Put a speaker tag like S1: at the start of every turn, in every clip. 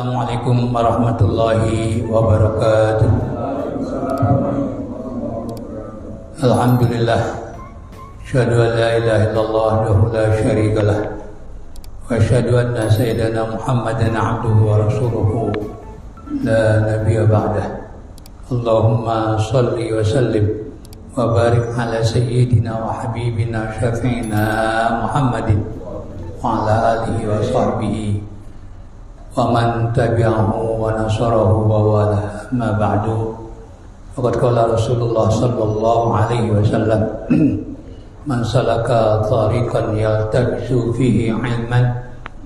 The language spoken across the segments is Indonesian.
S1: Assalamualaikum warahmatullahi wabarakatuh. Alhamdulillah, asyhadu an la ilaha illallah wahdahu la syarikalah wa asyhadu anna sayyidana Muhammadan abduhu wa rasuluhu la nabiyya ba'dah. Allahumma salli wa sallim wa barik ala sayyidina wa habibina syafi'ina Muhammadin wa ala alihi wa sahbihi wa man tabi'ahu wa nasarahu wa wala. Amma ba'du, faqad qala Rasulullah sallallahu alaihi wasallam, man salaka tariqan yaltamisu fihi ilman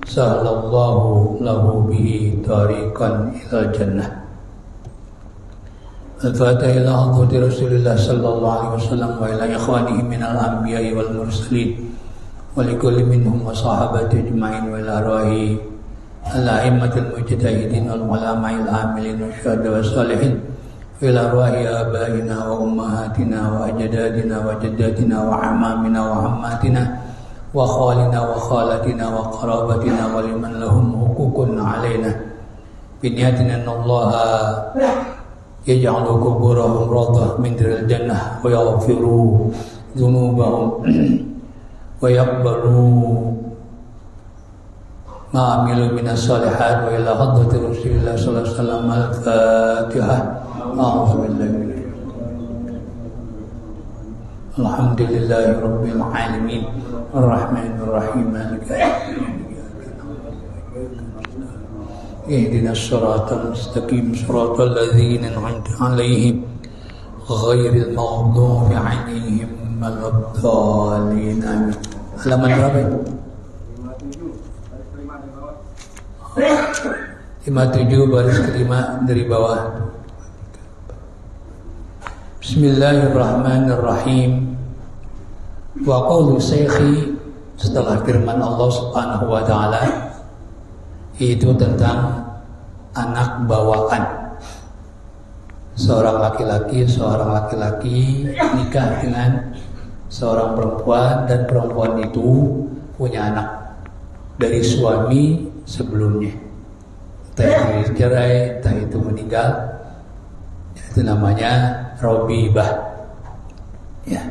S1: sahalallahu lahu bihi tariqan ilal jannah. Al-Fatihah ila hadrati Rasulillah sallallahu alaihi wasallam wa ila ikhwanihi minal anbiya'i wal mursalin wa likulli minhum wa sahabati ajma'in wa ila arwahi al-a'immatul mujtahidin wal ulama'il amilin wa syuhada wa salihin wa ila arwahi abaina wa ummahatina wa ajdadina wa jaddatina wa amamina wa ammatina wa khalina wa khalatina wa qarabatina wa liman lahum hukukun alaina biniyatina anallaha yaj'alu quburahum rawdah min riyadil jannah wa yaghfiru dzunubahum wa yaqbalu ma amilu minas salihat wa ila hadrati Rasulillah sallallahu alaihi wasallam. Al-Fatihah. A'udzu billahi. Alhamdulillahi rabbil alamin arrahmanir rahim maliki ihdinas siratal mustaqim siratal ladzina an'amta 'alaihim ghairil maghdubi 'alaihim waladdallin. Amin. Halaman berapa itu? 57 baris kelima dari bawah. Bismillahirrahmanirrahim. Wa qawlu syekhi, setelah firman Allah Subhanahu wa taala itu tentang anak bawaan. Seorang laki-laki nikah dengan seorang perempuan dan perempuan itu punya anak dari suami sebelumnya, entah itu cerai, entah itu meninggal. Itu namanya robibah. Ya,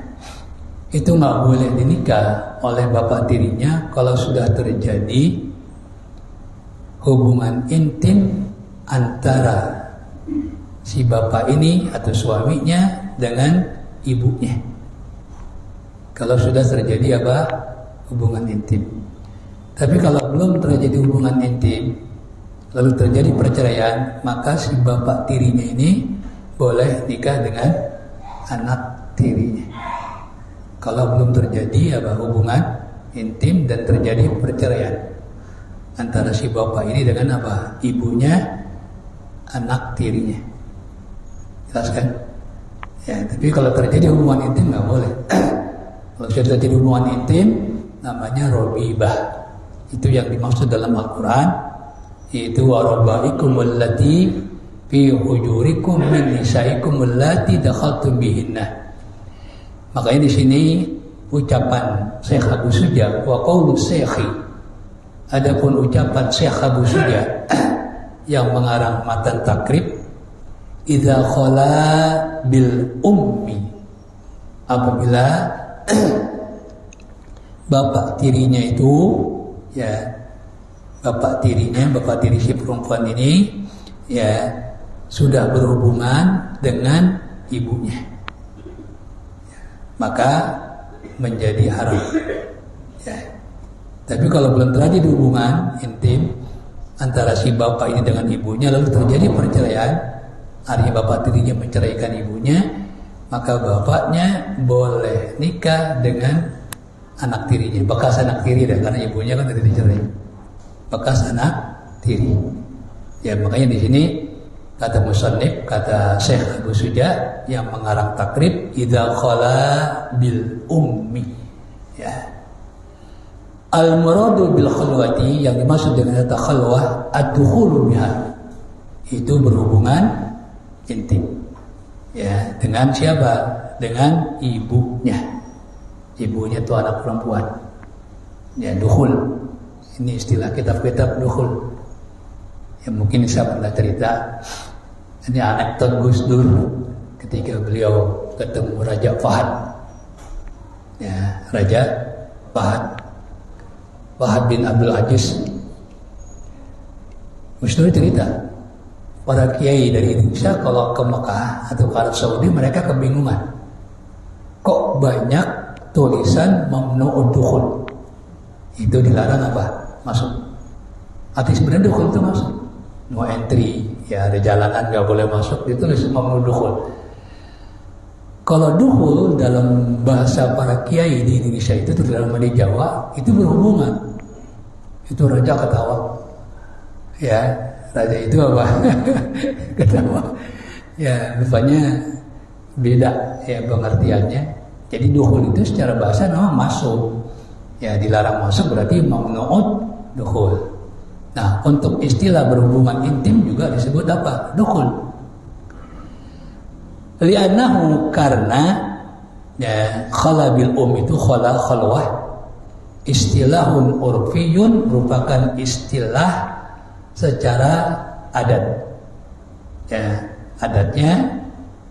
S1: itu nggak boleh dinikah oleh bapak tirinya kalau sudah terjadi hubungan intim antara si bapak ini atau suaminya dengan ibunya. Kalau sudah terjadi hubungan intim. Tapi kalau belum terjadi hubungan intim, lalu terjadi perceraian, maka si bapak tirinya ini boleh nikah dengan anak tirinya. Kalau belum terjadi hubungan intim dan terjadi perceraian antara si bapak ini dengan ibunya anak tirinya. Jelas kan? Ya, tapi kalau terjadi hubungan intim nggak boleh. Kalau sudah terjadi hubungan intim, namanya robibah. Itu yang dimaksud dalam Al-Quran, yaitu warabaikum allati fi hujurikum min nisaikum allati dakhaltum bihinna. Makanya di sini ucapan Syekh Abu Suja wa qawlu syekhi. Adapun ucapan Syekh Abu Suja yang mengarang matan takrib, idza khala bil ummi, apabila bapak tirinya itu, ya, bapak tiri si perempuan ini, ya, sudah berhubungan dengan ibunya, maka menjadi haram. Ya. Tapi kalau belum terjadi hubungan intim antara si bapak ini dengan ibunya, lalu terjadi perceraian, artinya bapak tirinya menceraikan ibunya, maka bapaknya boleh nikah dengan anak tirinya, bekas anak tiri, karena ibunya kan tadi dicerai, bekas anak tiri. Ya, makanya di sini kata musannif, kata Syekh Abu Suja yang mengarang takrib, idza khala bil ummi. Ya. Al muradu bil khalwati, yang dimaksud dengan kata khalwah, ad-dukhulu biha, itu berhubungan intim. Ya, dengan siapa? Dengan ibunya. Ibunya itu anak perempuan. Ya, dukhul. Ini istilah kitab-kitab dukhul. Ya mungkin saya pernah cerita, ini anekdot Gus Dur ketika beliau ketemu Raja Fahad. Ya, Raja Fahad bin Abdul Aziz. Gus Dur cerita, para kiai dari Indonesia kalau ke Mekah atau ke Arab Saudi mereka kebingungan. Kok banyak tulisan mamnu'ud dukhul? Itu dilarang apa? Masuk. Arti sebenarnya dukhul itu masuk. No entry, ya ada jalanan nggak boleh masuk, ditulis mamnu'ud dukhul. Kalau dukhul dalam bahasa para kiai di Indonesia itu terutama di Jawa itu berhubungan. Itu raja ketawa. Ya, raja itu apa? Ketawa. Ya, rupanya beda ya pengertiannya. Jadi dukhul itu secara bahasa namanya masuk. Ya, dilarang masuk berarti mamnu'ud dukhul. Nah, untuk istilah berhubungan intim juga disebut apa? Dukhul. Li'annahu karena ya khala bil itu khalwah. Istilahun urfiyun merupakan istilah secara adat. Ya, adatnya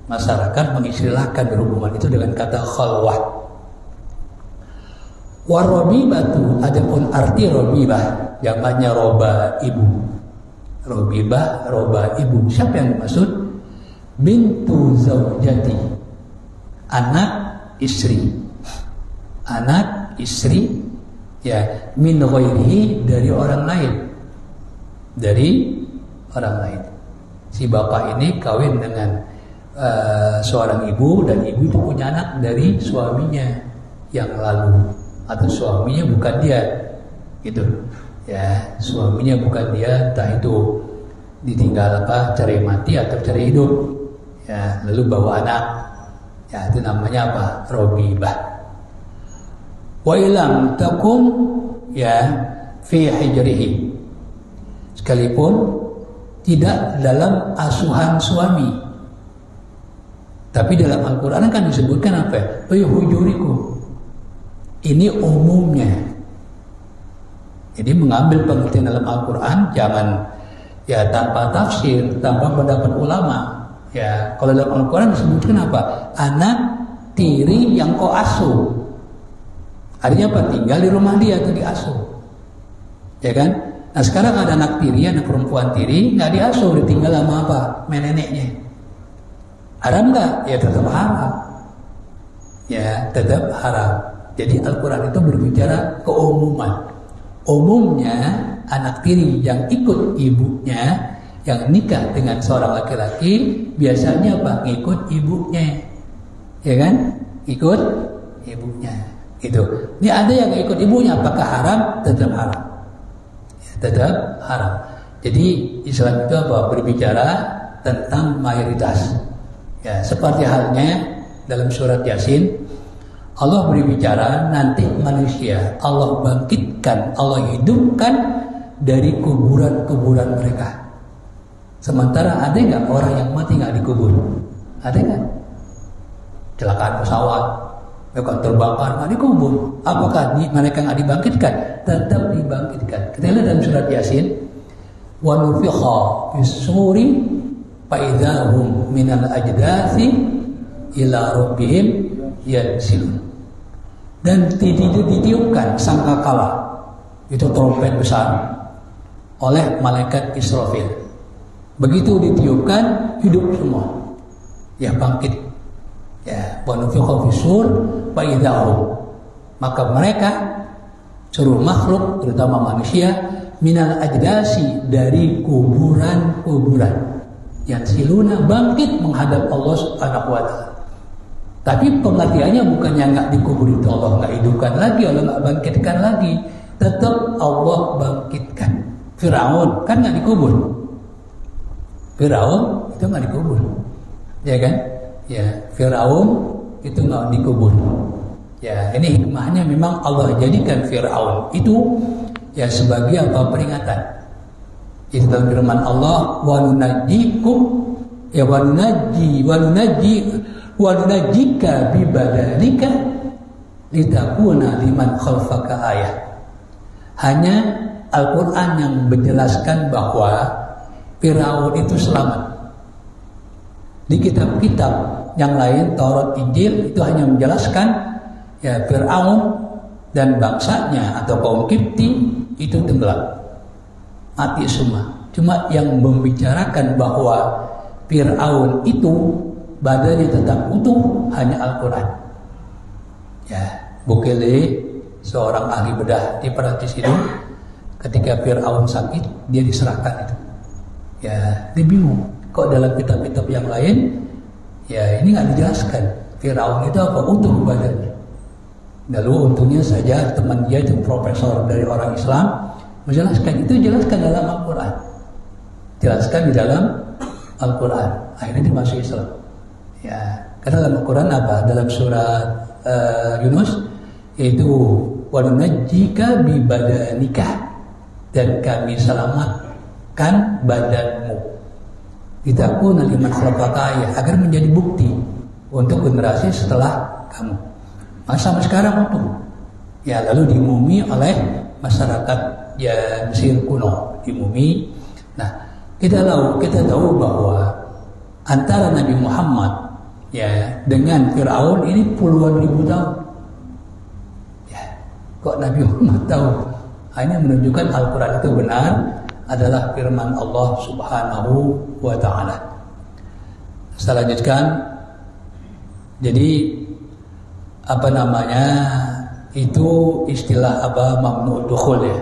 S1: masyarakat mengistilahkan berhubungan itu dengan kata khalwah. Warobibatu, adapun arti robibah, jamaknya roba ibu. Robibah, roba ibu. Siapa yang dimaksud? Bintu zaujati, anak istri. Anak istri, ya min ghairihi, dari orang lain. Dari orang lain. Si bapak ini kawin dengan seorang ibu, dan ibu itu punya anak dari suaminya yang lalu, atau suaminya bukan dia, gitu ya, suaminya bukan dia, entah itu ditinggal apa, cari mati atau cari hidup, ya, lalu bawa anak, ya itu namanya apa? Robibah. Wa ilam takum ya fi hijrihi, sekalipun tidak dalam asuhan suami, tapi dalam Al-Quran kan disebutkan apa? Hujurikum. Ini umumnya. Jadi mengambil pengertian dalam Al-Quran jangan ya tanpa tafsir, tanpa pendapat ulama. Ya, kalau dalam Al-Quran disebutkan apa? Anak tiri yang kau asuh. Artinya apa? Tinggal di rumah dia atau diasuh. Ya kan? Nah sekarang ada anak tiri, anak perempuan tiri, nggak diasuh, ditinggal sama apa? Neneknya. Haram nggak? Ya tetap haram. Ya tetap haram. Jadi Al-Quran itu berbicara keumuman. Umumnya anak tiri yang ikut ibunya, yang nikah dengan seorang laki-laki, biasanya apa? Ikut ibunya, ya kan? Ikut ibunya. Gitu. Ini ada yang ikut ibunya, apakah haram? Tetap haram. Ya, tetap haram. Jadi Islam itu apa? Berbicara tentang mayoritas. Ya, seperti halnya dalam surat Yasin, Allah berbicara nanti manusia Allah bangkitkan, Allah hidupkan dari kuburan-kuburan mereka. Sementara ada nggak orang yang mati nggak dikubur? Ada nggak? Kecelakaan pesawat, mereka terbakar nggak dikubur. Apakah mereka nggak dibangkitkan? Tetap dibangkitkan. Kita lihat dalam surat Yasin, wa nufikha fis-suri fa idzahum minal ajdathi ila rabbihim yansilun. Dan ditiupkan sangkakala, itu trompet besar, oleh malaikat Israfil. Begitu ditiupkan, hidup semua, ya bangkit. Ya, wa nufikha fis-sur fa idzahum, maka mereka seluruh makhluk terutama manusia minal ajdasi, dari kuburan-kuburan, yang siluna bangkit menghadap Allah Subhanahu wa taala. Tapi pengertiannya bukannya nggak dikubur itu Allah nggak hidupkan lagi, Allah nggak bangkitkan lagi, tetap Allah bangkitkan. Firaun kan nggak dikubur, Firaun itu nggak dikubur, ya kan? Ya, Firaun itu nggak dikubur. Ya, ini hikmahnya memang Allah jadikan Firaun itu ya sebagai apa? Peringatan. Itu dalam firman Allah, wa nunajjikum ya wa nunajjika bi badanika litakuna liman khalfaka ayah. Hanya Al-Quran yang menjelaskan bahwa Firaun itu selamat. Di kitab-kitab yang lain, Taurat, Injil, itu hanya menjelaskan ya Firaun dan bangsanya atau kaum Kipti itu tenggelam, mati semua. Cuma yang membicarakan bahwa Firaun itu badannya tetap utuh hanya Al-Quran. Ya, Bukele, seorang ahli bedah di Perancis itu, ketika Firaun sakit, dia diserahkan itu. Ya, dia bingung. Kok dalam kitab-kitab yang lain, ya ini nggak dijelaskan. Firaun itu apa? Utuh badannya. Lalu untungnya saja teman dia itu profesor dari orang Islam menjelaskan itu, jelaskan dalam Al-Quran. Jelaskan di dalam Al-Quran. Akhirnya dia masuk Islam. Ya, karena dalam Al-Quran apa? Dalam surat Yunus yaitu wanunajjika bi badanika, dan kami selamatkan badanmu litakuna liman khalaqaka ayah, agar menjadi bukti untuk generasi setelah kamu. Sampai sekarang itu ya, lalu dimumi oleh masyarakat ya Mesir kuno, dimumi. Nah, kita tahu bahwa antara Nabi Muhammad ya dengan Firaun ini puluhan ribu tahun. Ya, kok Nabi Muhammad tahu? Ini menunjukkan Al-Quran itu benar, adalah firman Allah Subhanahu wa ta'ala. Saya lanjutkan. Jadi apa namanya itu istilah apa mamnu dukhul ya,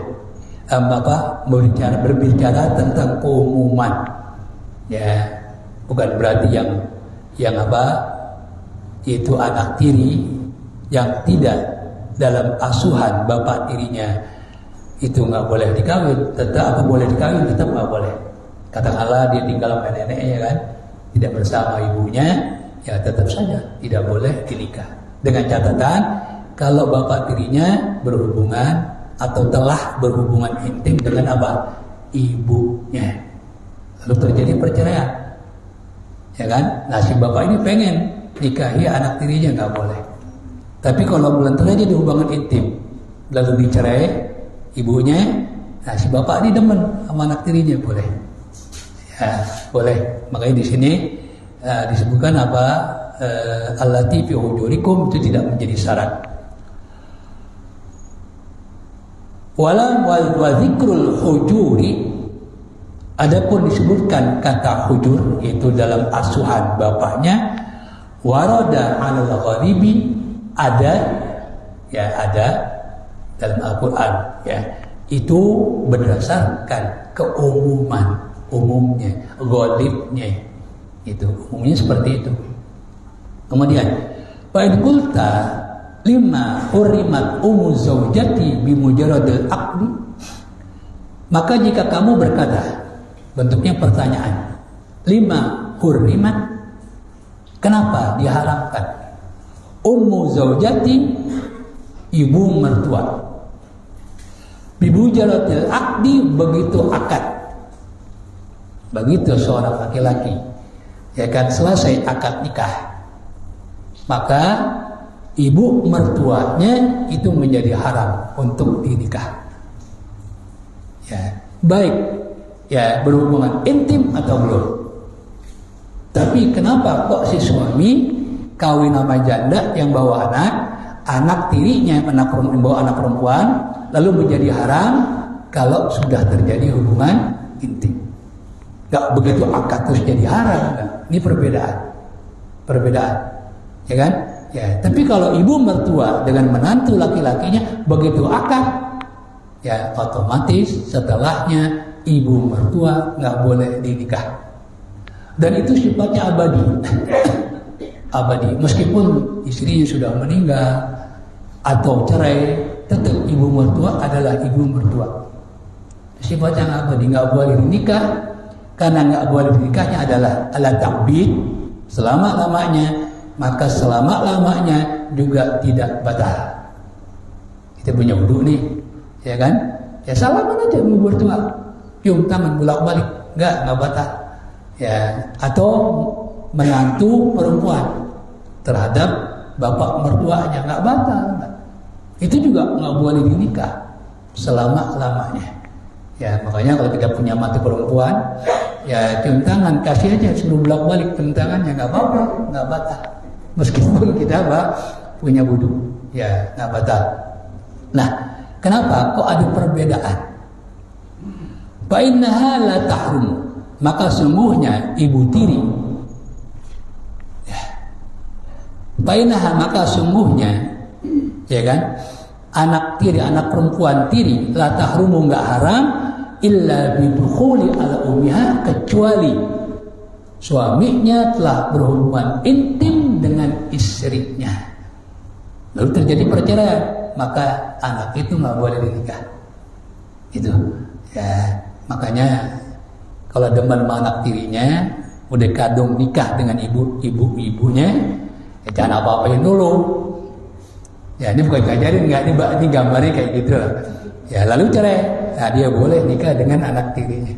S1: berbicara tentang keumuman ya, bukan berarti yang apa itu anak tiri yang tidak dalam asuhan bapak tirinya itu nggak boleh dikawin, tetap apa boleh dikawin, tetap nggak boleh. Katakanlah dia tinggal sama neneknya kan, tidak bersama ibunya, ya tetap saja tidak boleh dinikah. Dengan catatan kalau bapak tirinya berhubungan atau telah berhubungan intim dengan apa? Ibunya. Lalu terjadi perceraian. Ya kan? Nah, si bapak ini pengen nikahi anak tirinya, nggak boleh. Tapi kalau belum terjadi hubungan intim lalu dicerai ibunya, nah si bapak ini demen sama anak tirinya, boleh. Ya, boleh. Makanya di sini disebutkan apa? Allati fi hujurikum, itu tidak menjadi syarat. Wala wa zikrul hujuri, adapun disebutkan kata hujur itu dalam asuhan bapaknya, warada 'alal gharibi, ada dalam Al-Quran ya, itu berdasarkan keumuman, umumnya, ghalibnya, itu umumnya seperti itu. Kemudian fa'in qulta lima hurimat umu zaujati bimujaradil aqdi, maka jika kamu berkata, bentuknya pertanyaan, lima hurimat, kenapa diharamkan ummu zaujati, ibu mertua, bimujaradil aqdi, begitu akad, begitu seorang laki-laki ya kan selesai akad nikah, maka ibu mertuanya itu menjadi haram untuk dinikah. Ya, baik ya berhubungan intim atau belum. Tapi kenapa kok si suami kawin sama janda yang bawa anak tirinya, bawa anak perempuan, lalu menjadi haram kalau sudah terjadi hubungan intim? Gak begitu akad terus jadi haram kan? Ini perbedaan, ya kan? Ya, tapi kalau ibu mertua dengan menantu laki-lakinya begitu akad, ya otomatis setelahnya ibu mertua nggak boleh dinikah. Dan itu sifatnya abadi, abadi. Meskipun istrinya sudah meninggal atau cerai, tetap ibu mertua adalah ibu mertua. Sifatnya abadi, nggak boleh dinikah. Karena nggak boleh dinikahnya adalah ala ta'bid, selama-lamanya, maka selama-lamanya juga tidak batal. Kita punya wudu nih, ya kan? Ya salaman aja ibu mertua, cium tangan bolak-balik, nggak batal. Ya, atau menantu perempuan terhadap bapak mertuanya nggak batal. Itu juga nggak boleh dinikah selama-lamanya. Ya, makanya kalau kita punya mantu perempuan, ya cium tangan, kasih aja, suruh bolak-balik cium tangannya, nggak apa-apa, nggak batal. Meskipun kita punya wudu, ya nggak batal. Nah, kenapa kok ada perbedaan? Fa innaha la tahrum, maka sungguhnya ibu tiri, ya. Fa innaha, maka sungguhnya, ya kan, anak tiri, anak perempuan tiri, la tahrumu, nggak haram, illa bidukhuli ala ummiha, kecuali suaminya telah berhubungan intim dengan istrinya, lalu terjadi perceraian, maka anak itu nggak boleh dinikah. Itu, ya. Makanya kalau demen sama anak tirinya, udah kadung nikah dengan ibunya, ya jangan apa-apain dulu. Ya ini bukan ngajarin, nggak, ini gambarnya kayak gitu. Ya lalu cerai, nah dia boleh nikah dengan anak tirinya.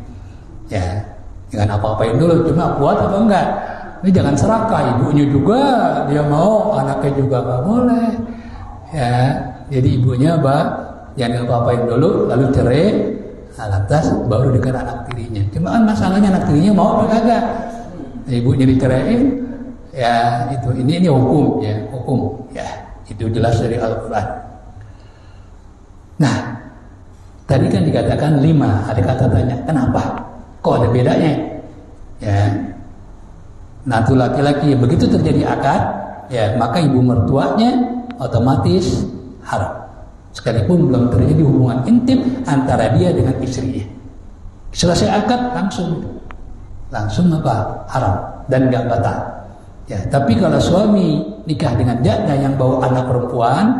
S1: Ya jangan apa-apain dulu, cuma kuat apa enggak? Ini jangan serakah, ibunya juga dia mau, anaknya juga nggak boleh. Ya jadi ibunya jangan apa-apain dulu, lalu cerai. Nah, lantas baru dengan anak tirinya. Cuma kan masalahnya anak tirinya mau apa kagak? Ibunya diceraiin, ya itu ini hukum, ya hukum, ya itu jelas dari Al-Quran. Nah, tadi kan dikatakan 5, ada kata tanya, kenapa? Kok ada bedanya? Ya, nanti laki-laki begitu terjadi akad, ya maka ibu mertuanya otomatis haram. Sekalipun belum terjadi hubungan intim antara dia dengan istrinya. Selesai akad langsung apa? Haram dan nggak batal. Ya, tapi kalau suami nikah dengan janda yang bawa anak perempuan,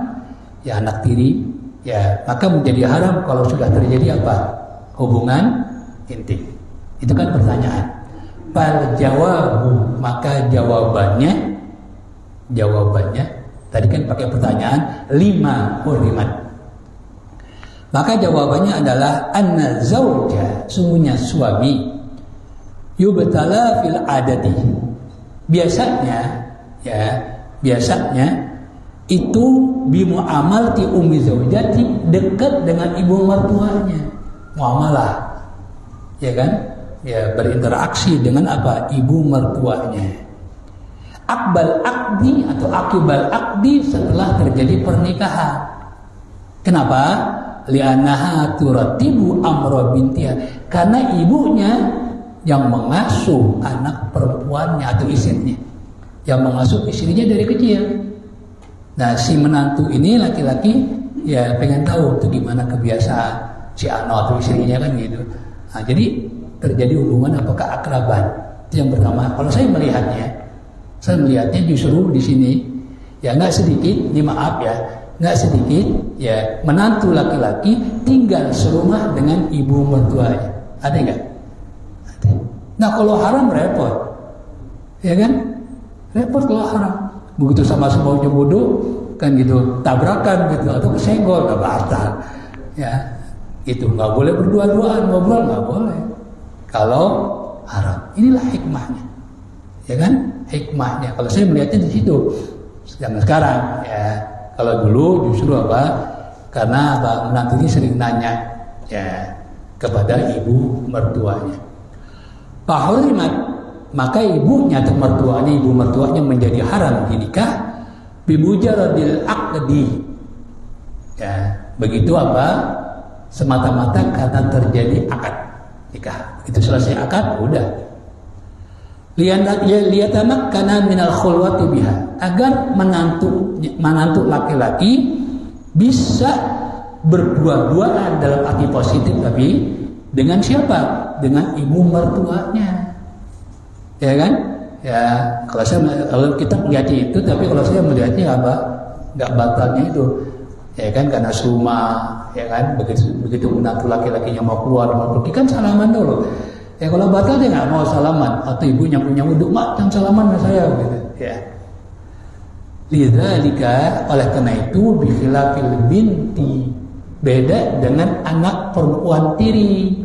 S1: ya anak tiri, ya maka menjadi haram kalau sudah terjadi apa? Hubungan intim. Itu kan pertanyaan. Fal jawabu, maka jawabannya tadi kan pakai pertanyaan 5 hurimat. Maka jawabannya adalah anna zauja, sungguhnya suami, yubtala fil adati. Biasanya itu bimuamalati ummi zaujati, dekat dengan ibu mertuanya. Muamalah. Ya kan? Ya berinteraksi dengan apa? Ibu mertuanya. Akbal akdi atau akibal akdi, setelah terjadi pernikahan. Kenapa? Li'annaha turatibu amra bintiha, karena ibunya yang mengasuh anak perempuannya atau istrinya, yang mengasuh istrinya dari kecil. Nah si menantu ini laki-laki ya pengen tahu tuh gimana kebiasaan si anak atau istrinya kan gitu. Nah, jadi terjadi hubungan apakah akraban. Itu yang pertama. Kalau saya melihatnya justru di sini ya nggak sedikit, ini maaf ya, nggak sedikit ya menantu laki-laki tinggal serumah dengan ibu mertuanya. Ada nggak? Ada. Nah kalau haram repot, ya kan? Repot kalau haram. Begitu sama-sama bodoh kan gitu, tabrakan gitu atau kesenggol nggak batal. Ya itu nggak boleh berdua-duaan, ngobrol nggak boleh. Kalau haram, inilah hikmahnya, ya kan? Hikmahnya. Kalau saya melihatnya di situ. Zaman sekarang ya. Kalau dulu justru apa? Karena menantu ini sering nanya ya kepada ibu mertuanya. Fahurimat, maka ibunya atau mertuanya, ibu mertuanya menjadi haram dinikah bimujaradil aqdi. Ya, begitu apa? Semata-mata karena terjadi akad nikah. Itu selesai akad, udah. Liyatamakkana minal khulwati biha, agar menantu laki-laki bisa berdua-duaan dalam arti positif, tapi dengan siapa? Dengan ibu mertuanya, ya kan? Ya kalau kita melihatnya itu, tapi kalau saya melihatnya apa? Nggak batalnya itu, ya kan? Karena suma, ya kan? Begitu menantu laki-lakinya mau keluar mau pergi kan salaman dulu. Ya kalau batal dia nggak mau salaman, atau ibunya punya wudhu, mak jangan salaman sama saya gitu. Ya. Lidzalika, oleh karena itu bikhilafil binti, beda dengan anak perempuan tiri.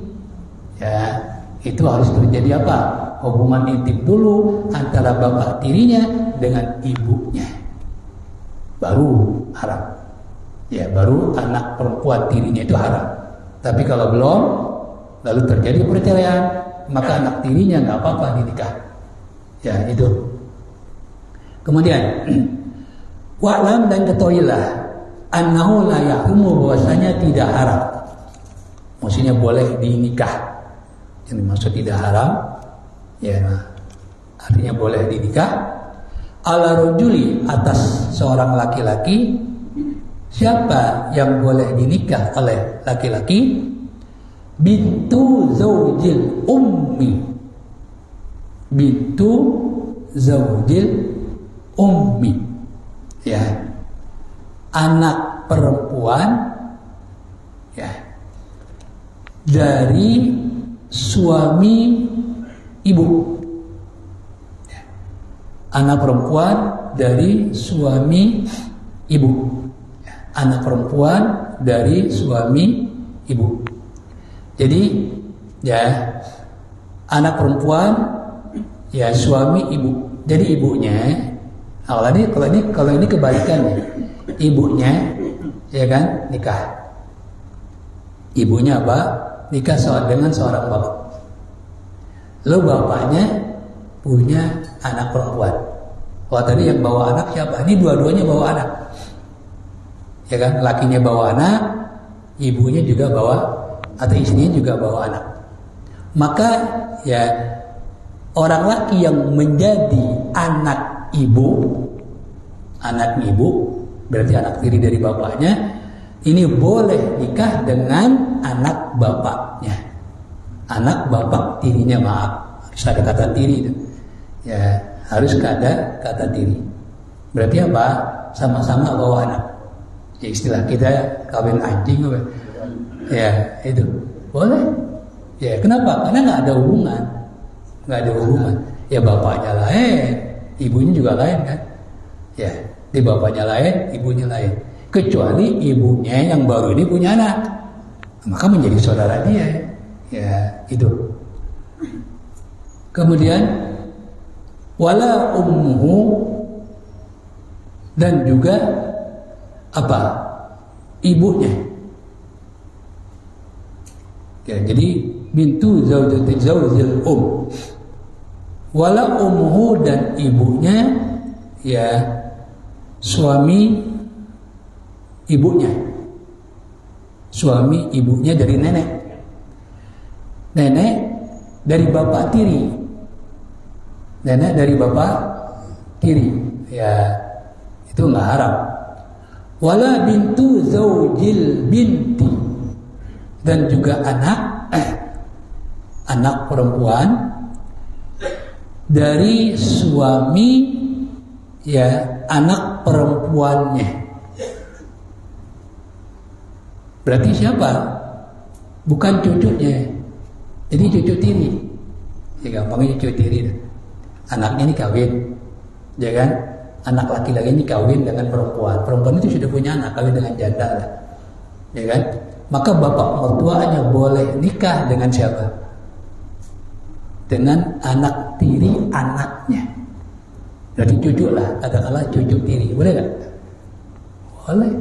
S1: Ya, itu harus terjadi apa? Hubungan intim dulu antara bapak tirinya dengan ibunya. Baru haram. Ya, baru anak perempuan tirinya itu haram. Tapi kalau belum, lalu terjadi perceraian, maka anak tirinya nggak apa-apa dinikah. Ya itu. Kemudian wa'lam dan ketahuilah annahu la yahrumu, bahwasanya tidak haram. Maksudnya boleh dinikah. Yang dimaksud tidak haram ya artinya boleh dinikah ala rajuli, atas seorang laki-laki. Siapa yang boleh dinikah oleh laki-laki? Bintu zaujil ummi, bintu zaujil ummi, ya, anak perempuan ya dari suami ibu, ya. Anak perempuan dari suami ibu, ya. Anak perempuan dari suami ibu. Jadi ya anak perempuan ya suami ibu. Jadi ibunya, kalau ini kebalikannya, ibunya ya kan nikah. Ibunya apa? Nikah dengan seorang bapak. Lalu bapaknya punya anak perempuan. Kalau tadi yang bawa anak siapa? Ini dua-duanya bawa anak. Ya kan? Lakinya bawa anak, ibunya juga bawa, atau istrinya juga bawa anak. Maka ya orang laki yang menjadi anak ibu berarti anak tiri dari bapaknya, ini boleh nikah dengan anak bapaknya. Anak bapak tirinya, maaf, harus ada kata tiri itu. Ya, harus ada kata tiri. Berarti apa? Sama-sama bawa anak. Ya, istilah kita kawin anjing apa? Ya, itu. Boleh. Ya, kenapa? Karena nggak ada hubungan. Ya bapaknya lain, ibunya juga lain kan? Ya, di bapaknya lain, ibunya lain. Kecuali ibunya yang baru ini punya anak, maka menjadi saudara dia. Ya, itu. Kemudian wala ummuhu, dan juga apa? Ibunya. Ya, jadi bintu zaujil wala ummuhu, dan ibunya ya suami ibunya. Suami ibunya dari nenek. Nenek dari bapak tiri. Nenek dari bapak tiri. Ya, itu enggak haram. Wala bintu zaujil binti, dan juga anak perempuan dari suami ya anak perempuannya. Berarti siapa? Bukan cucunya. Jadi cucu tiri. Ya gampangnya cucu tiri. Anaknya ini kawin, ya kan? Anak laki-laki ini kawin dengan perempuan. Perempuan itu sudah punya anak, kawin dengan janda lah, ya kan? Maka bapak mertuanya boleh nikah dengan siapa? Dengan anak tiri anaknya. Jadi cucu lah, katakanlah cucu tiri, boleh nggak? Boleh,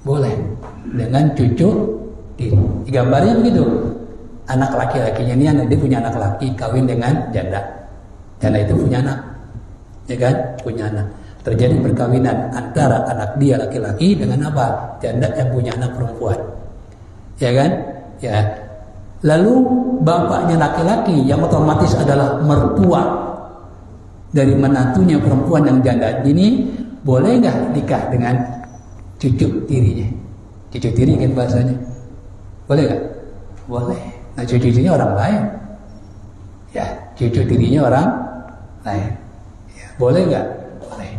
S1: boleh. Dengan cucu tiri. Gambarnya begitu. Anak laki-lakinya ini, dia punya anak laki, kawin dengan janda. Janda itu punya anak, ya kan? Punya anak. Terjadi perkawinan antara anak dia laki-laki dengan apa? Janda yang punya anak perempuan, ya kan? Ya. Lalu bapaknya laki-laki yang otomatis adalah mertua dari menantunya perempuan yang janda ini, boleh nggak nikah dengan cucu tirinya? Cucu tiri kan bahasanya, boleh nggak? Boleh. Nah cucu tirinya orang lain, ya cucu tirinya orang lain, ya, boleh nggak? Boleh.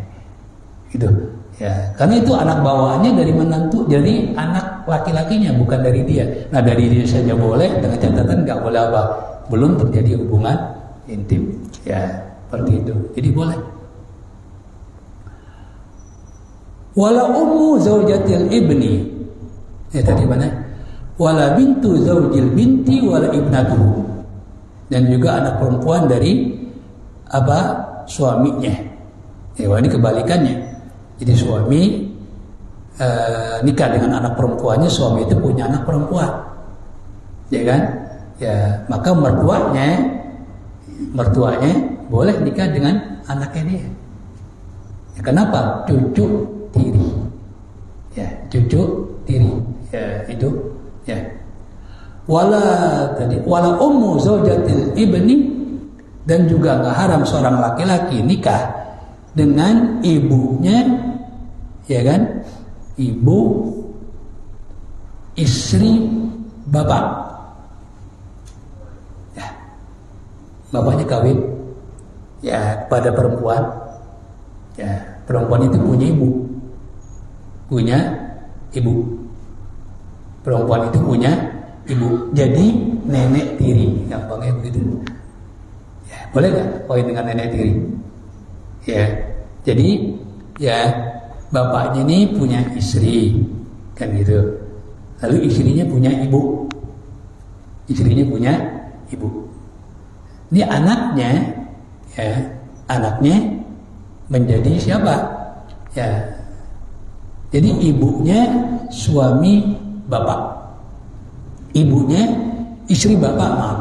S1: Itu, ya karena itu anak bawaannya dari menantu, jadi anak laki-lakinya bukan dari dia. Nah dari dia saja boleh, dengan catatan nggak boleh apa? Belum terjadi hubungan intim, ya seperti itu. Jadi boleh. Wala ummu zaujatil ibni, ya tadi mana? Wala bintu zaujil binti wala ibnatuhu, dan juga anak perempuan dari apa? Suaminya. Ya ini kebalikannya. Jadi suami nikah dengan anak perempuannya, suami itu punya anak perempuan, ya kan? ya maka mertuanya boleh nikah dengan anaknya dia. Ya, kenapa? Cucu tiri. Ya, cucu tiri. Ya, itu ya. Wala ummu zaujatil ibni, dan juga nggak haram seorang laki-laki nikah dengan ibunya, ya kan? Ibu istri bapak. Ya. Bapaknya kawin ya kepada perempuan. Ya, perempuan itu punya ibu. Perempuan itu punya ibu. Jadi nenek tiri, gampangnya begitu. Ya, boleh nggak kawin dengan nenek tiri? Ya, jadi ya bapaknya ini punya istri, kan gitu. Lalu istrinya punya ibu. Ini anaknya menjadi siapa? Ya, jadi ibunya suami bapak, ibunya istri bapak, maaf,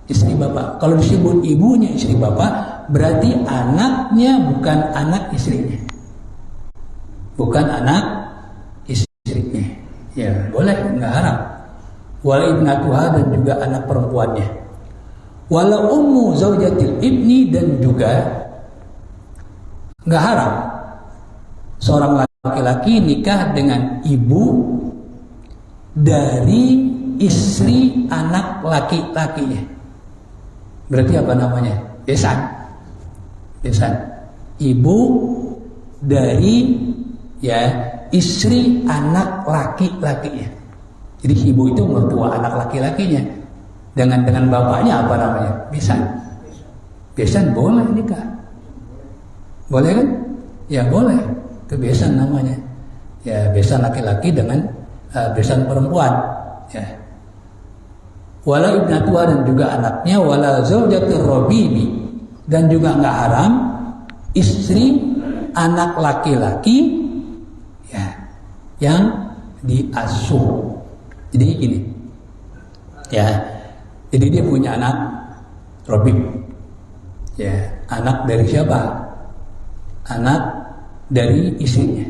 S1: istri bapak. Kalau disebut ibunya istri bapak, berarti anaknya bukan anak istrinya, ya boleh, nggak haram. Wala ibnatuha, dan juga anak perempuannya. Wala ummu zaujatil ibni, dan juga nggak haram seorang laki-laki nikah dengan ibu dari istri anak laki-lakinya. Berarti apa namanya? Besan. Ibu dari ya istri anak laki-lakinya. Jadi ibu itu mertua anak laki-lakinya. Dengan bapaknya apa namanya? Besan boleh nikah. Boleh kan? Ya boleh. Itu besan namanya. Ya besan laki-laki dengan besan perempuan. Ya. Wala ibnatuha, dan juga anaknya. Wala zaujatir rabibi, dan juga nggak haram istri anak laki-laki ya yang diasuh. Jadi gini, ya, jadi dia punya anak rabib, ya, anak dari siapa? Anak dari istrinya,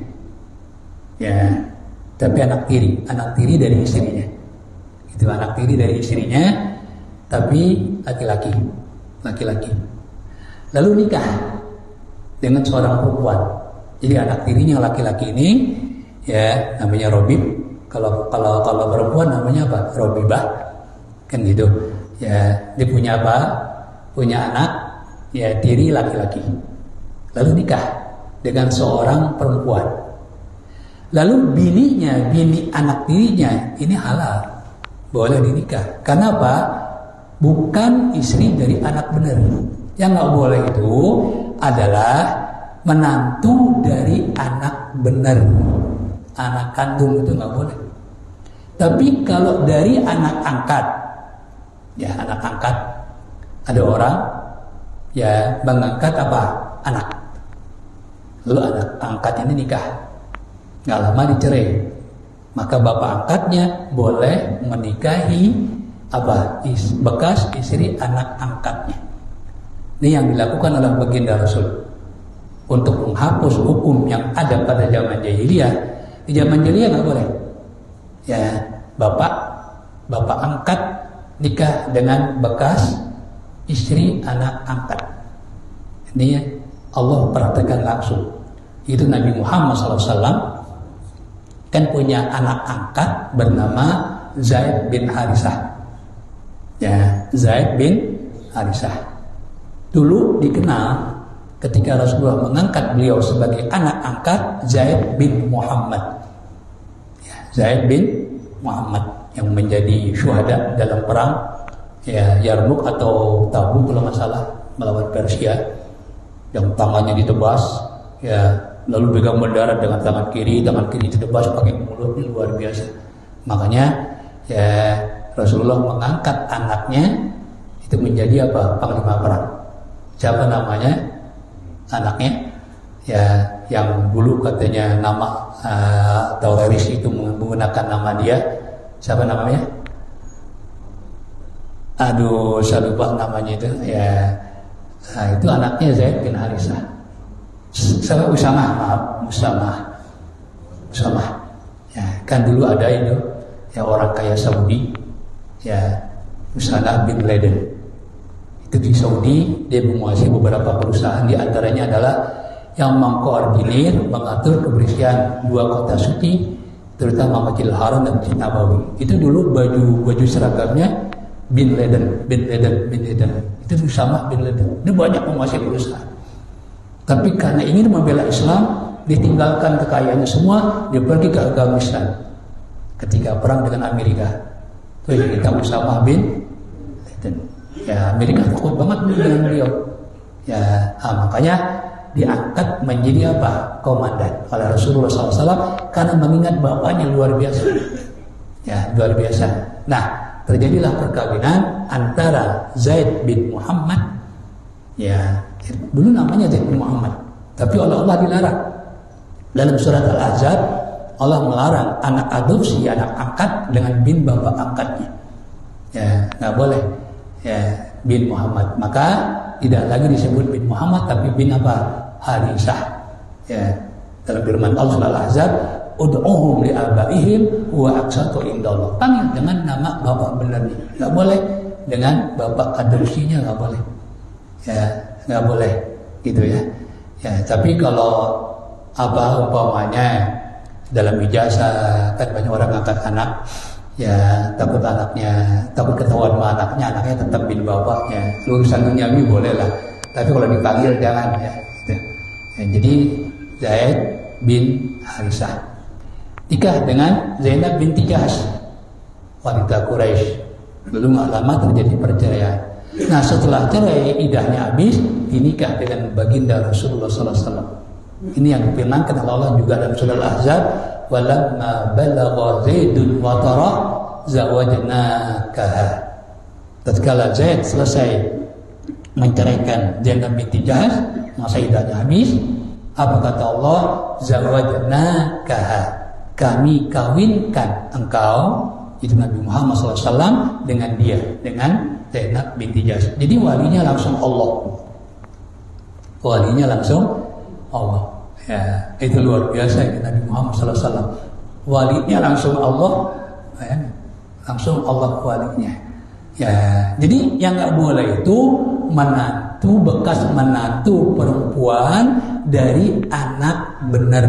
S1: ya, tapi anak tiri dari istrinya. Itu anak tiri dari istrinya, tapi laki-laki. Lalu nikah dengan seorang perempuan. Jadi anak tirinya laki-laki ini, ya, namanya Robib. Kalau perempuan namanya apa? Robibah, kan gitu. Ya, dia punya apa? Punya anak, ya, tiri laki-laki. Lalu nikah dengan seorang perempuan. Lalu bini anak tirinya ini halal, boleh dinikah. Karena apa? Bukan istri dari anak benar. Yang nggak boleh itu adalah menantu dari anak benar, anak kandung itu nggak boleh. Tapi kalau dari anak angkat, ya anak angkat, ada orang ya mengangkat apa? Anak. Lalu anak angkat ini nikah, nggak lama dicerai, maka bapak angkatnya boleh menikahi apa? Bekas istri anak angkatnya. Ini yang dilakukan oleh baginda Rasul untuk menghapus hukum yang ada pada zaman jahiliyah. Di zaman jahiliyah nggak boleh. Ya, bapak angkat nikah dengan bekas istri anak angkat. Ini Allah perhatikan langsung. Itu Nabi Muhammad SAW kan punya anak angkat bernama Zaid bin Harisah. Ya, Zaid bin Harisah. Dulu dikenal ketika Rasulullah mengangkat beliau sebagai anak angkat Zaid bin Muhammad. Ya, Zaid bin Muhammad yang menjadi syuhada dalam perang ya Yarmuk atau Tabuk kalau nggak salah melawan Persia, yang tangannya ditebas ya, lalu pegang mendarat dengan tangan kiri ditebas pakai mulut, luar biasa. Makanya ya Rasulullah mengangkat anaknya itu menjadi apa? Panglima perang. Siapa namanya anaknya? Ya, yang dulu katanya nama teroris itu menggunakan nama dia. Siapa namanya? Aduh, saya lupa namanya itu. Ya, nah, itu anaknya Zaid bin Harisah. Sama Usamah. Ya, kan dulu ada itu, ya orang kaya Saudi, ya Usamah bin Laden. Itu di Saudi, dia menguasai beberapa perusahaan, di antaranya adalah yang mengkoordinir, mengatur kebersihan 2 kota suci, terutama Masjidil Haram dan Masjid Nabawi. Itu dulu baju seragamnya bin Laden. Itu sama bin Laden. Ini banyak menguasai perusahaan. Tapi karena ingin membela Islam, ditinggalkan kekayaannya semua, dia pergi ke agama Islam. Ketika perang dengan Amerika, itu yang kita Usamah bin Laden. Ya, Amerika takut banget dengan beliau. Ya, makanya diangkat menjadi apa? Komandan oleh Rasulullah SAW karena mengingat bapaknya luar biasa. Ya, luar biasa. Nah, terjadilah perkawinan antara Zaid bin Muhammad, ya, dulu namanya Zaid bin Muhammad, tapi oleh Allah dilarang. Dalam surat Al-Ahzab, Allah melarang anak adopsi, anak angkat dengan bin bapak angkatnya. Ya, nggak boleh. Ya, bin Muhammad. Maka tidak lagi disebut bin Muhammad, tapi bin apa? Harisah. Ya, dalam firman Allah surah Al-Ahzab, ud'uhum li abaihim wa aqsatu indallah. Panggil dengan nama bapak benarnya. Enggak boleh dengan bapak adopsinya, enggak boleh. Ya, enggak boleh gitu ya. Ya, tapi kalau apa umpamanya dalam ijazah, kan banyak orang angkat anak, ya takut ketahuan sama anaknya tetap bin bapaknya. Urusan duniawi boleh lah, tapi kalau dipanggil jangan ya. Gitu. Ya, jadi Zaid bin Harisah nikah dengan Zainab binti Jahsh, wanita Quraisy. Lalu nggak lama terjadi perceraian. Nah, setelah cerai, idahnya habis, dinikah dengan baginda Rasulullah SAW. Ini yang difirmankan Allah juga dalam surah Al-Ahzab, walamma balagha Zaidun wa tara zawajnakaha. Tatkala Zaid selesai menceraikan Zainab binti Jahsh, masa idahnya habis, apa kata Allah? Zawajnakaha, kami kawinkan engkau, itu Nabi Muhammad SAW, dengan dia, dengan Zainab binti Jahsh. Jadi walinya langsung Allah. Walinya langsung Allah. Ya, itu luar biasa ya, Nabi Muhammad SAW. Walinya langsung Allah, ya, langsung Allah walinya. Ya, jadi yang nggak boleh itu menantu, bekas menantu perempuan dari anak benar,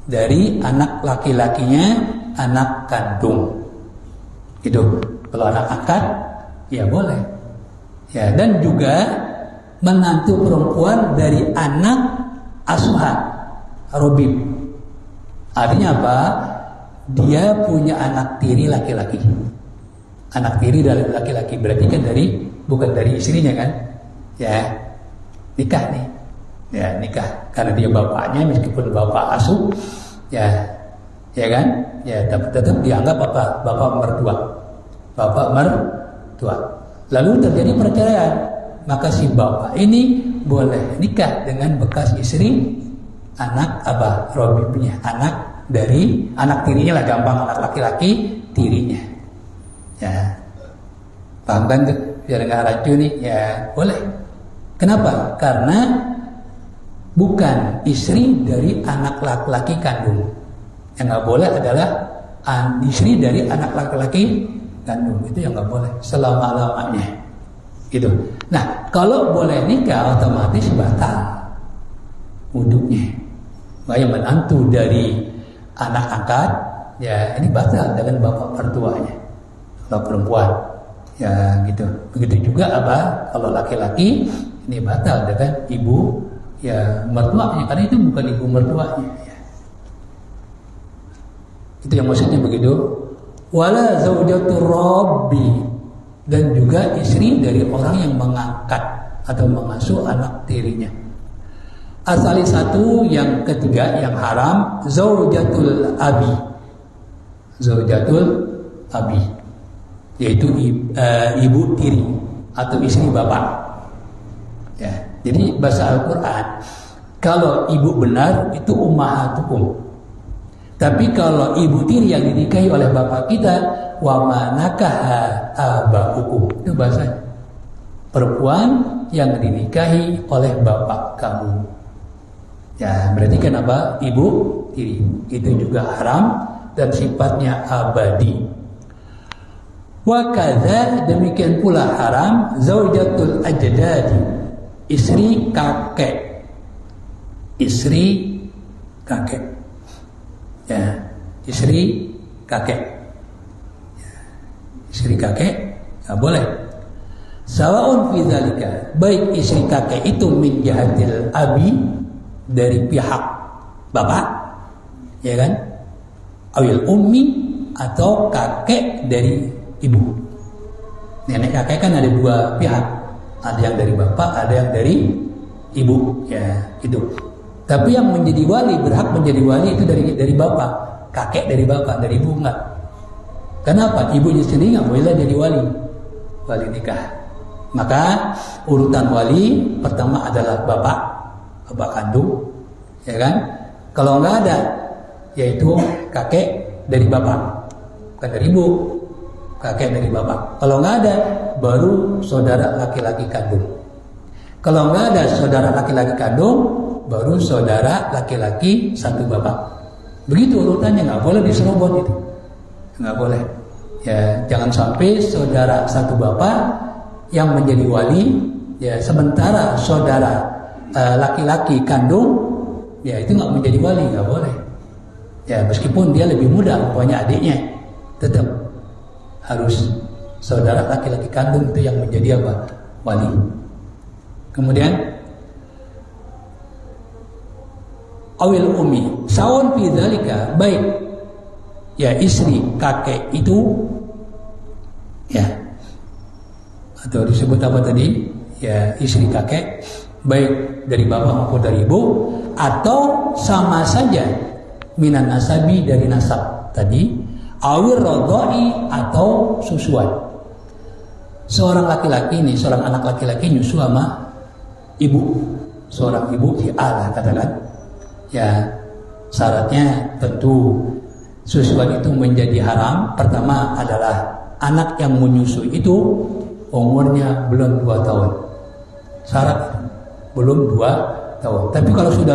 S1: dari anak laki-lakinya, anak kandung. Itu kalau anak angkat, ya boleh. Ya, dan juga menantu perempuan dari anak asuhan, Robib. Artinya apa? Dia punya anak tiri laki-laki. Anak tiri dari laki-laki, berarti kan bukan dari istrinya kan? Ya, nikah nih. Ya, nikah karena dia bapaknya, meskipun bapak asuh, ya kan? Ya, tetap dianggap bapak mertua. Bapak mertua. Lalu terjadi perceraian, maka si bapak ini boleh nikah dengan bekas istri anak Robibnya, anak tirinya lah, gampang, anak laki-laki tirinya. Ya, paham kan tuh? Biar nggak racuni, ya boleh. Kenapa? Karena bukan istri dari anak laki-laki kandung. Yang nggak boleh adalah istri dari anak laki-laki kandung. Itu yang nggak boleh selama-lamanya. Gitu. Nah, kalau boleh nikah otomatis batal wudhunya. Makanya menantu dari anak angkat, ya ini batal dengan bapak mertuanya. Kalau perempuan, ya gitu. Begitu juga kalau laki-laki, ini batal dengan ibu, ya mertuanya, karena itu bukan ibu mertuanya. Ya. Itu yang maksudnya begitu. Wala zaujatur rabbi, dan juga istri dari orang yang mengangkat atau mengasuh anak tirinya. Asal satu, yang ketiga yang haram, zaujatul abi. Zaujatul abi, yaitu ibu tiri atau istri bapak. Ya, jadi bahasa Al-Quran, kalau ibu benar itu ummahatukum. Tapi kalau ibu tiri yang dinikahi oleh bapak kita, wa manakaha abaukum, itu bahasanya. Perempuan yang dinikahi oleh bapak kamu. Ya, berarti kan apa? Ibu tiri. Itu juga haram dan sifatnya abadi. Wa kadza, demikian pula haram zaujatul ajdadi, istri kakek. Istri kakek. Ya, istri kakek. Ya, istri kakek nggak boleh. Sawaun fi dzalika, baik istri kakek itu min jahatil abi, dari pihak bapak, ya kan? Awil ummi, atau kakek dari ibu. Nenek kakek kan ada dua pihak, ada yang dari bapak, ada yang dari ibu, ya itu. Tapi yang menjadi wali, berhak menjadi wali itu dari bapak, kakek dari bapak, dari ibu enggak. Kenapa? Ibunya sendiri nggak boleh jadi wali nikah. Maka urutan wali pertama adalah bapak kandung, ya kan? Kalau nggak ada, yaitu kakek dari bapak, bukan dari ibu, kakek dari bapak. Kalau nggak ada, baru saudara laki-laki kandung. Kalau nggak ada saudara laki-laki kandung, baru saudara laki-laki satu bapak. Begitu urutannya, nggak boleh diserobot itu, nggak boleh. Ya, jangan sampai saudara satu bapak yang menjadi wali, ya sementara saudara laki-laki kandung, ya itu nggak menjadi wali, nggak boleh. Ya meskipun dia lebih muda, pokoknya adiknya, tetap harus saudara laki-laki kandung itu yang menjadi apa? Wali. Kemudian awil umi sawon fi dzalika, baik ya istri kakek itu, ya atau disebut apa tadi, ya istri kakek, baik dari bapak maupun dari ibu, atau sama saja minan nasabi, dari nasab tadi, awir rodoi, atau susuan. Seorang laki-laki ini, seorang anak laki-laki nyusu sama ibu, seorang ibu si A lah katakan, ya syaratnya tentu susuan itu menjadi haram. Pertama adalah anak yang menyusu itu umurnya belum 2 tahun. Syarat belum 2 tahun. Tapi kalau sudah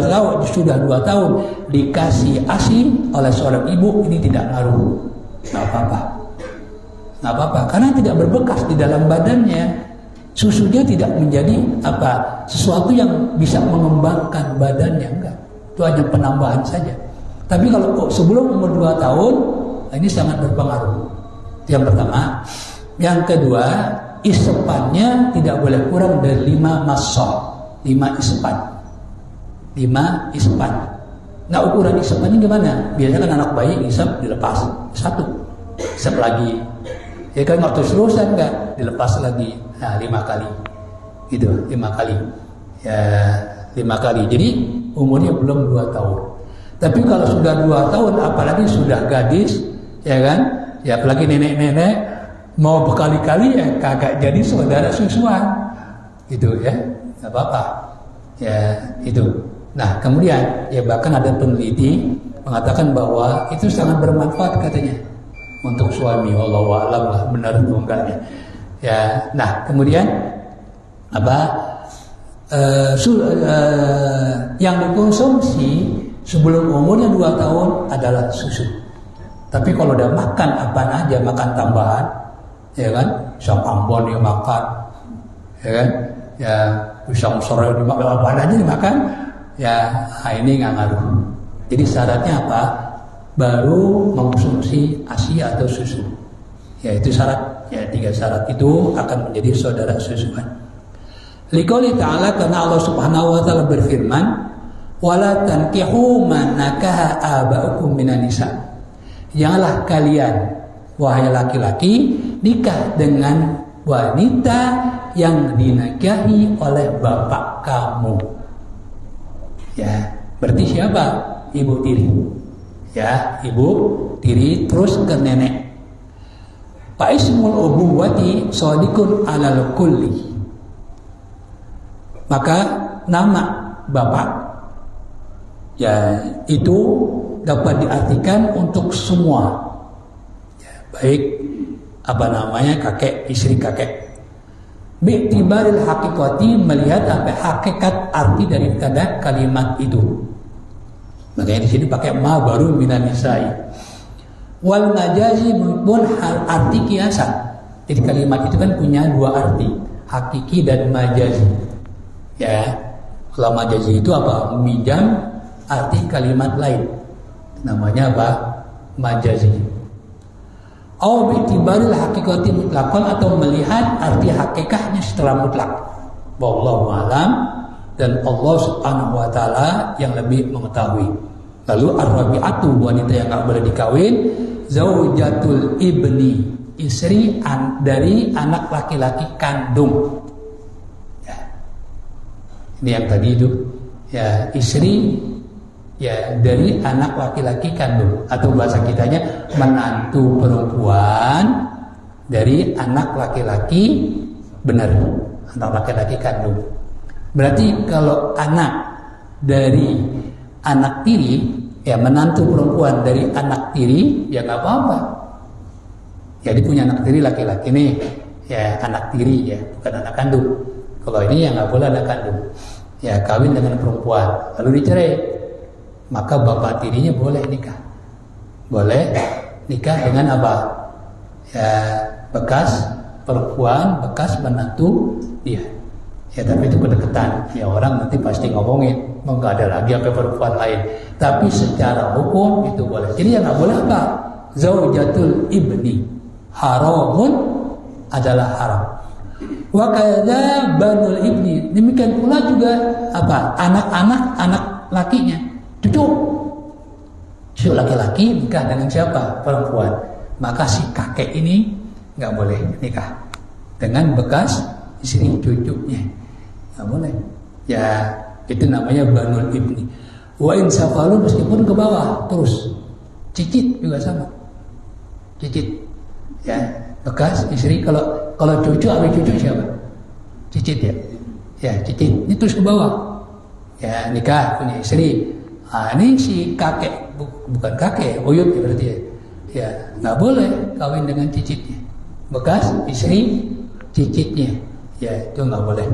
S1: 2 tahun dikasih ASI oleh seorang ibu, ini tidak ngaruh, nggak apa-apa, karena tidak berbekas di dalam badannya. Susunya tidak menjadi apa, sesuatu yang bisa mengembangkan badannya, enggak. Itu hanya penambahan saja. Tapi kalau sebelum umur 2 tahun, ini sangat berpengaruh. Itu yang pertama. Yang kedua, isepannya tidak boleh kurang dari 5 masok, 5 ispan. 5 ispan. Nah, ukuran isepannya gimana? Biasanya kan anak bayi isap dilepas 1, isap lagi. Ya kan nggak terus-terusan, enggak, dilepas lagi. Nah, 5 kali. Gitu, 5 kali. Ya, 5 kali. Jadi umurnya belum 2 tahun. Tapi kalau sudah 2 tahun, apalagi sudah gadis, ya kan? Ya apalagi nenek-nenek mau berkali-kali, ya kagak jadi saudara susuan. Gitu ya. Enggak apa-apa. Ya, itu. Nah, kemudian ya bahkan ada peneliti mengatakan bahwa itu sangat bermanfaat katanya untuk suami. Wallahu a'lam lah benar atau enggaknya. Ya, nah kemudian apa? Yang dikonsumsi sebelum umurnya 2 tahun adalah susu. Tapi kalau udah makan apa aja, makan tambahan, ya kan? Pisang Ambon dia makan, ya kan? Ya pisang sore dimakan, apa aja dimakan, ya ini nggak ngaruh. Jadi syaratnya apa? Baru mengkonsumsi ASI atau susu. Ya itu syarat. Ya 3 syarat itu akan menjadi saudara susuan. Liqouli ta'ala, karena Allah Subhanahu wa taala berfirman, wala tankihu man nakaha aba'ukum minan nisa. Janganlah kalian wahai laki-laki nikah dengan wanita yang dinikahi oleh bapak kamu. Ya, berarti siapa? Ibu tiri. Ya, ibu tiri terus ke nenek. Fa ismul ubuwati shadiqun alal kulli. Maka nama bapak ya itu dapat diartikan untuk semua, ya, baik kakek, istri kakek. Bi'tibaril haqiqati, melihat apa hakikat arti dari kalimat itu. Makanya di sini pakai ma baru minan nisa'i. Wal majazi pun hal arti kiasan. Jadi kalimat itu kan punya dua arti, hakiki dan majazi. Ya, kalau majazi itu apa? Meminjam arti kalimat lain. Namanya apa? Majazi. Au bi'tibaril haqiqati mutlaqan, atau melihat arti hakikatnya secara mutlak. Wallahu a'lam, dan Allah Subhanahu wa taala yang lebih mengetahui. Lalu ar-rabi'atu, wanita yang enggak boleh dikawin, zaujatul ibni, istri dari anak laki-laki kandung. Ya. Ini yang tadi itu, ya, istri ya dari anak laki-laki kandung, atau bahasa kitanya menantu perempuan dari anak laki-laki benar, anak laki-laki kandung. Berarti kalau anak dari anak tiri, ya menantu perempuan dari anak tiri, ya nggak apa-apa. Jadi punya anak tiri laki-laki nih, ya anak tiri, ya bukan anak kandung. Kalau ini ya nggak boleh anak kandung, ya kawin dengan perempuan lalu dicerai, maka bapak tirinya boleh nikah. Boleh nikah dengan apa? Ya bekas perempuan, bekas menantu dia. Ya tapi itu kedekatan. Ya orang nanti pasti ngomongin, nggak ada lagi apa perempuan lain. Tapi secara hukum itu boleh. Jadi ya nggak boleh apa? Zaujatul ibni haramun adalah haram. Wa kadza banul ibni. Demikian pula juga apa? Anak lakinya. Cucu laki-laki nikah dengan siapa? Perempuan. Maka si kakek ini nggak boleh nikah dengan bekas istri cucunya, nggak boleh. Ya itu namanya banul ibni. Wa in safalu, meskipun ke bawah terus, cicit juga sama. Cicit, ya bekas istri. Kalau cucu, abis cucu siapa? Cicit ya. Ya cicit. Ini terus ke bawah. Ya nikah punya istri. Nah, ini si kakek, bukan kakek, uyut ya berarti ya. Ya, nggak boleh kawin dengan cicitnya. Bekas istri cicitnya, ya itu nggak boleh.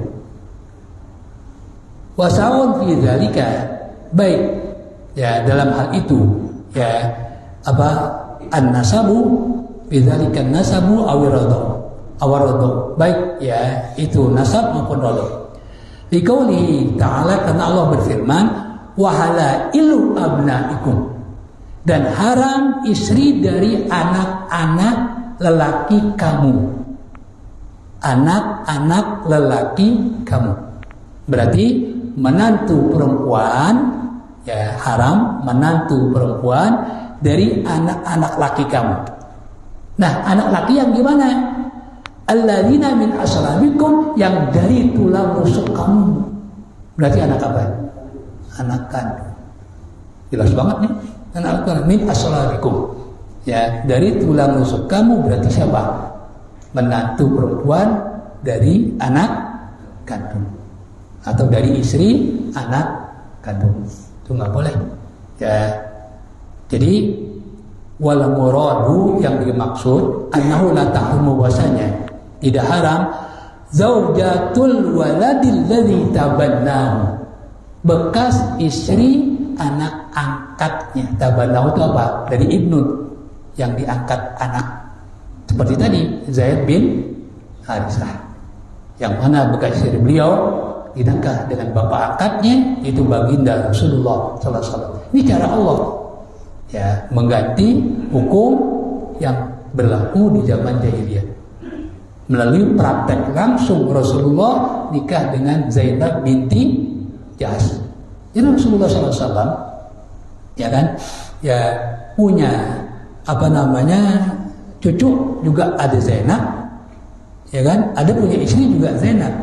S1: Wasawun fi dzalika, baik ya dalam hal itu, ya apa an-nasabu fi dzalika an-nasabu awaradu, baik ya itu nasab maupun radha. Liqaulihi ta'ala, karena Allah berfirman, wahalailu abnaikum, dan haram istri dari anak-anak lelaki kamu. Anak-anak lelaki kamu. Berarti menantu perempuan, ya haram menantu perempuan dari anak-anak laki kamu. Nah, anak laki yang gimana? Alladzina min aslabikum, yang dari tulang rusuk kamu. Berarti anak apa? Anak kandung. Jelas banget nih. Anak min aslabikum, ya dari tulang rusuk kamu. Berarti siapa? Menantu perempuan dari anak kandung, atau dari istri anak kandung. Itu nggak boleh. Ya, jadi wal muradu, yang dimaksud annahu la tahrumu, bahwasanya tidak haram zaujatul waladil ladzi tabannahu, bekas istri anak angkatnya. Tabannahu itu apa? Dari ibnu, yang diangkat anak. Seperti tadi Zaid bin Harisah, yang mana bekas istri beliau dinikah dengan bapak angkatnya, itu baginda Rasulullah sallallahu alaihi wasallam. Ini cara Allah ya mengganti hukum yang berlaku di zaman jahiliyah melalui praktek langsung Rasulullah nikah dengan Zainab binti Jahsh. Jadi Rasulullah SAW ya kan, ya punya cucu juga ada Zainab, ya kan, ada punya istri juga Zainab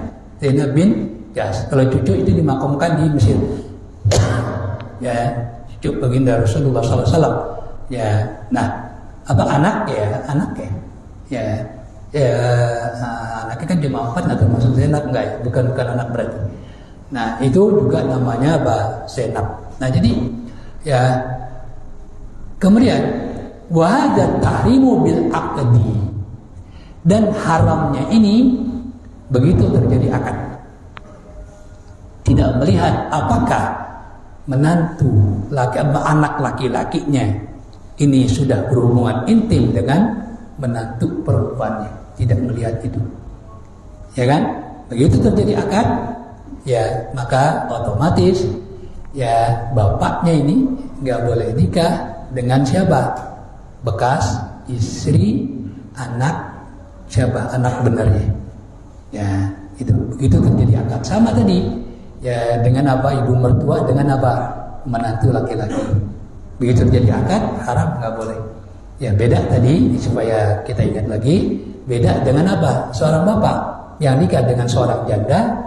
S1: bin Jahsh. Kalau cucu itu dimakamkan di Mesir. Ya, cucu baginda Rasulullah SAW. Ya, nah, anak ya, anaknya kan cuma 4, atau maksud Zainab enggak ya, bukan anak berarti. Nah, itu juga namanya Zainab. Nah, jadi ya Kemudian wa hadza tahrimu bil aqdi, dan haramnya ini begitu terjadi akad. Tidak melihat apakah menantu anak laki-lakinya ini sudah berhubungan intim dengan menantu perempuannya, tidak melihat itu, ya kan? Begitu terjadi akad, ya maka otomatis ya bapaknya ini nggak boleh nikah dengan siapa? Bekas istri anak siapa? Anak benarnya. Ya itu begitu terjadi akad. Sama tadi ya dengan apa? Ibu mertua dengan apa? Menantu laki-laki. Begitu terjadi akad, haram, nggak boleh. Ya beda tadi, supaya kita ingat lagi, beda dengan apa? Seorang bapak yang nikah dengan seorang janda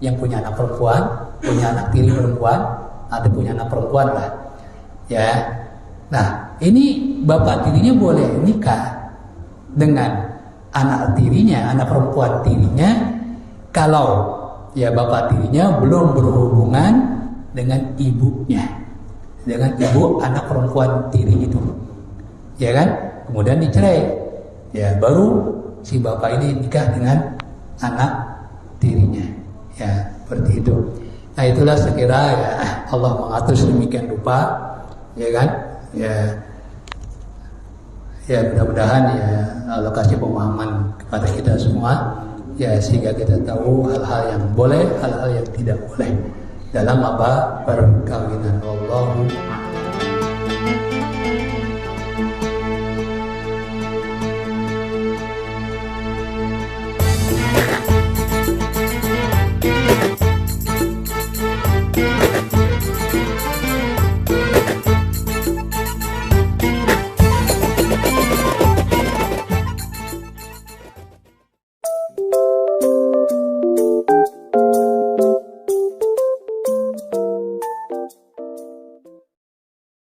S1: yang punya anak perempuan, punya anak tiri perempuan, atau punya anak perempuan lah. Ya, nah ini bapak tirinya boleh nikah dengan anak tirinya, anak perempuan tirinya, kalau ya bapak tirinya belum berhubungan dengan ibunya, dengan ibu anak perempuan tiri itu, ya kan? Kemudian dicerai, ya baru si bapak ini nikah dengan anak tirinya, ya seperti itu. Nah itulah sekira ya Allah mengatur sedemikian rupa, ya kan? Ya mudah-mudahan ya Allah kasih pemahaman kepada kita semua, ya sehingga kita tahu hal-hal yang boleh, hal-hal yang tidak boleh dalam apa perkawinan. Wallahu